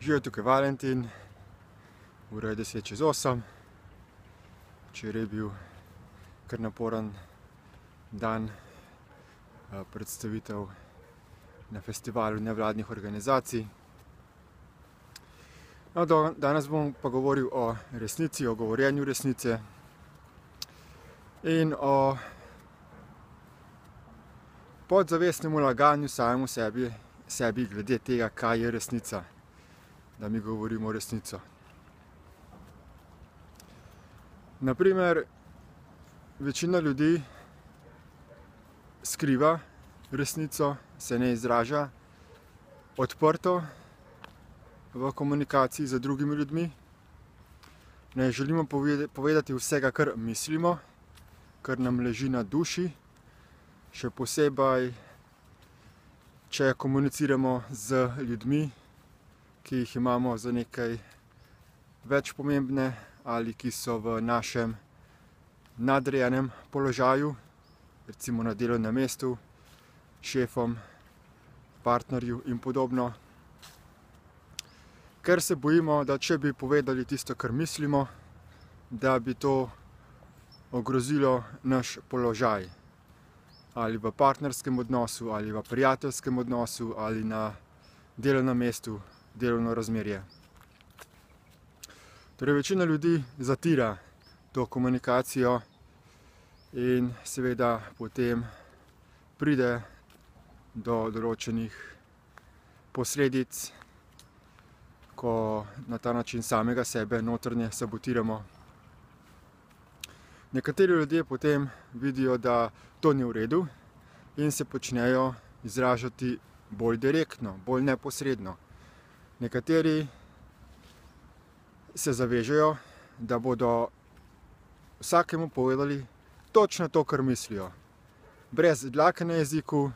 Živijo tukaj Valentin, ura je 7:50. Včeraj je bil kar naporen dan, predstavitev na festivalu nevladnih organizacij. No, danes bom pa govoril o resnici, o govorjenju resnice in o podzavestnemu laganju samemu sebi glede tega, kaj je resnica, da mi govorimo resnico. Naprimer, večina ljudi skriva resnico, se ne izraža odprto v komunikaciji z drugimi ljudmi. Ne želimo povedati vsega, kar mislimo, kar nam leži na duši, še posebej, če komuniciramo z ljudmi, ki jih imamo za nekaj več pomembne ali ki so v našem nadrejenem položaju, recimo na delovnem mestu, šefom, partnerju in podobno. Ker se bojimo, da če bi povedali tisto, kar mislimo, da bi to ogrozilo naš položaj. Ali v partnerskem odnosu, ali v prijateljskem odnosu, ali na delovnem mestu, delovno razmerje. Torej, večina ljudi zatira to komunikacijo in seveda potem pride do določenih posledic, ko na ta način samega sebe notranje sabotiramo. Nekateri ljudje potem vidijo, da to ni v redu in se počnejo izražati bolj direktno, bolj neposredno. Nekateri se zavežejo, da bodo vsakemu povedali točno to, kar mislijo. Brez dlake na jeziku,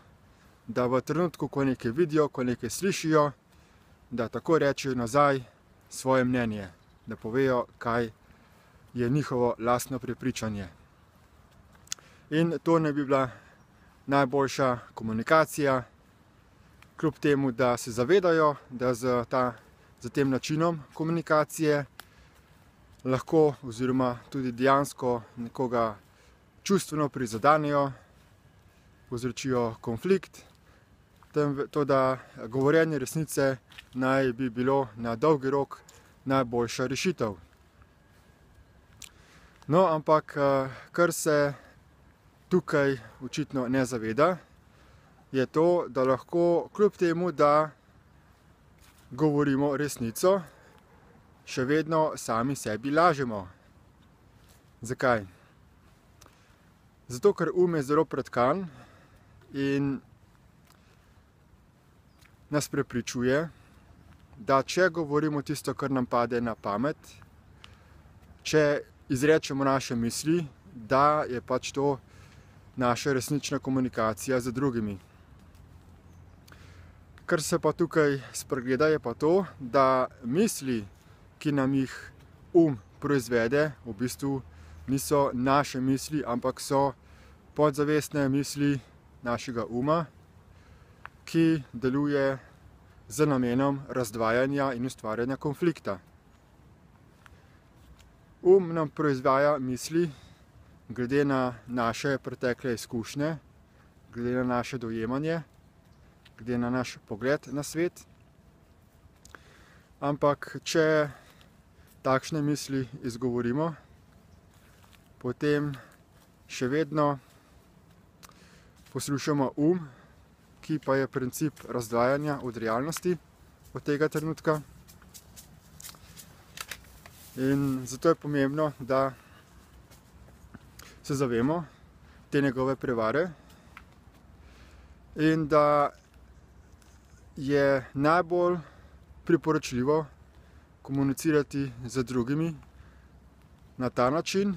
da v trenutku, ko nekaj vidijo, ko nekaj slišijo, da tako rečejo nazaj svoje mnenje, da povejo, kaj je njihovo lastno prepričanje. In to ne bi bila najboljša komunikacija, kljub temu, da se zavedajo, da z tem načinom komunikacije lahko oziroma tudi dejansko nekoga čustveno prizadenejo, povzročijo konflikt. Toda govorjenje resnice naj bi bilo na dolgi rok najboljša rešitev. No, ampak kar se tukaj očitno ne zaveda, je to, da lahko kljub temu, da govorimo resnico, še vedno sami sebi lažemo. Zakaj? Zato, ker je zelo pretkan in nas prepričuje, da če govorimo tisto, kar nam pade na pamet, če izrečemo naše misli, da je pač to naša resnična komunikacija z drugimi. Kar se pa tukaj spregleda, je pa to, da misli, ki nam jih proizvede, v bistvu niso naše misli, ampak so podzavestne misli našega ki deluje z namenom razdvajanja in ustvarjanja konflikta. Nam proizvaja misli glede na naše pretekle izkušnje, glede na naše dojemanje, glede na naš pogled na svet. Ampak, če takšne misli izgovorimo, potem še vedno poslušamo ki pa je princip razdvajanja od realnosti od tega trenutka. In zato je pomembno, da se zavemo te njegove prevare in da je najbolj priporočljivo komunicirati z drugimi na ta način,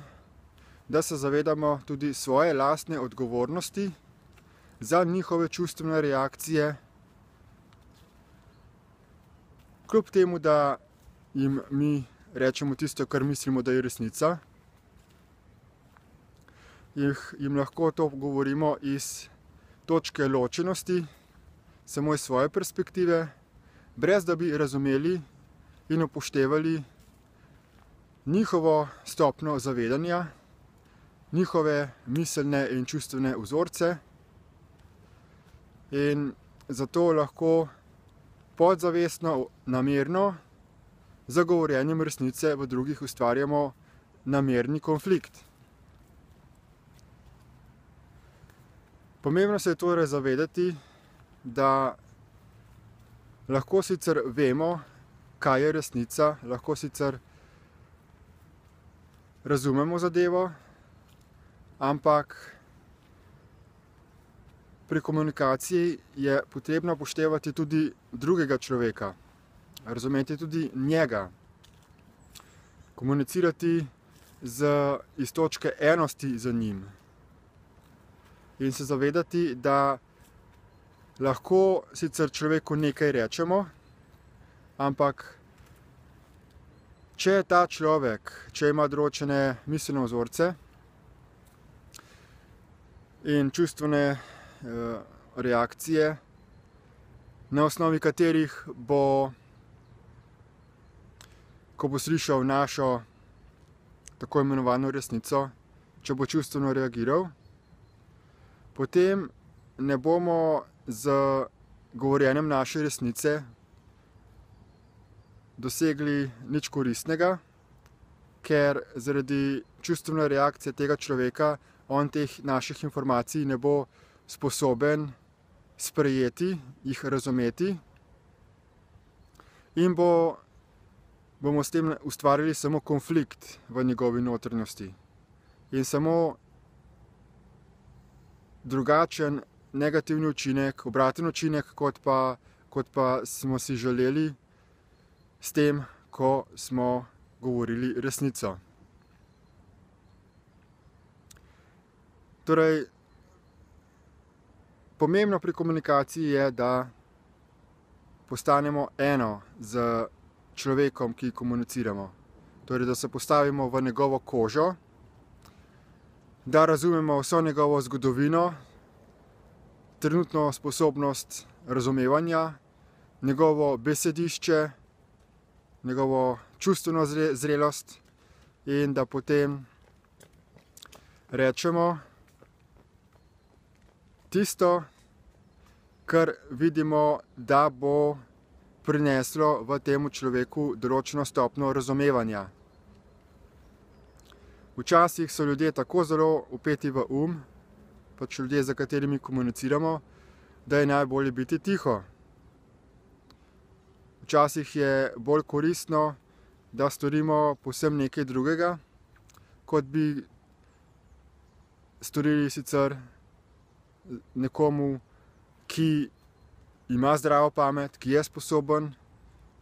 da se zavedamo tudi svoje lastne odgovornosti za njihove čustvene reakcije, kljub temu, da jim mi rečemo tisto, kar mislimo, da je resnica, jim lahko to govorimo iz točke ločenosti, samo iz svoje perspektive, brez da bi razumeli in upoštevali njihovo stopnjo zavedanja, njihove miselne in čustvene vzorce, in zato lahko podzavestno, namerno, z govorjenjem resnice v drugih ustvarjamo namerni konflikt. Pomembno se je torej zavedati, da lahko sicer vemo, kaj je resnica, lahko sicer razumemo zadevo, ampak pri komunikaciji je potrebno upoštevati tudi drugega človeka, razumeti tudi njega, komunicirati iz točke enosti z njim in se zavedati, da lahko sicer človeku nekaj rečemo, ampak če je ta človek, če ima določene miselne vzorce in čustvene reakcije, na osnovi katerih bo, ko bo slišal našo tako imenovano resnico, če bo čustveno reagiral, potem ne bomo z govorjenjem naše resnice dosegli nič koristnega, ker zaradi čustvene reakcije tega človeka on teh naših informacij ne bo sposoben sprejeti, jih razumeti in bomo s tem ustvarili samo konflikt v njegovi notranjosti in samo drugačen negativni učinek, obraten učinek, kot pa smo si želeli s tem, ko smo govorili resnico. Torej, pomembno pri komunikaciji je, da postanemo eno z človekom, ki komuniciramo. Torej, da se postavimo v njegovo kožo, da razumemo vso njegovo zgodovino, trenutno sposobnost razumevanja, njegovo besedišče, njegovo čustveno zrelost in da potem rečemo tisto, kar vidimo, da bo prineslo v tem človeku določeno stopnjo razumevanja. Včasih so ljudje tako zelo vpeti v pač ljudje, za katerimi komuniciramo, da je najbolje biti tiho. Včasih je bolj koristno, da storimo povsem nekaj drugega, kot bi storili sicer nekomu, ki ima zdravo pamet, ki je sposoben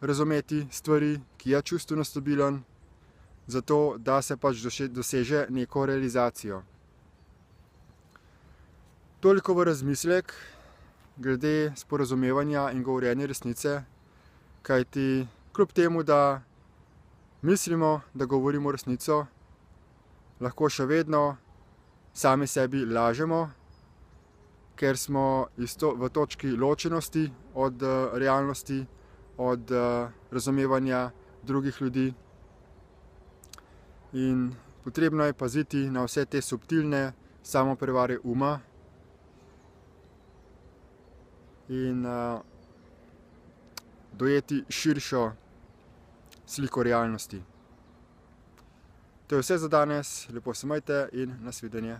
razumeti stvari, ki je čustveno stabilen, zato da se pač doseže neko realizacijo. Toliko v razmislek glede sporazumevanja in govorjenja resnice, kajti kljub temu, da mislimo, da govorimo resnico, lahko še vedno sami sebi lažemo, ker smo v točki ločenosti od realnosti, od razumevanja drugih ljudi. In potrebno je paziti na vse te subtilne samoprevare in dojeti širšo sliko realnosti. To je vse za danes, lepo se majte in nasvidenje.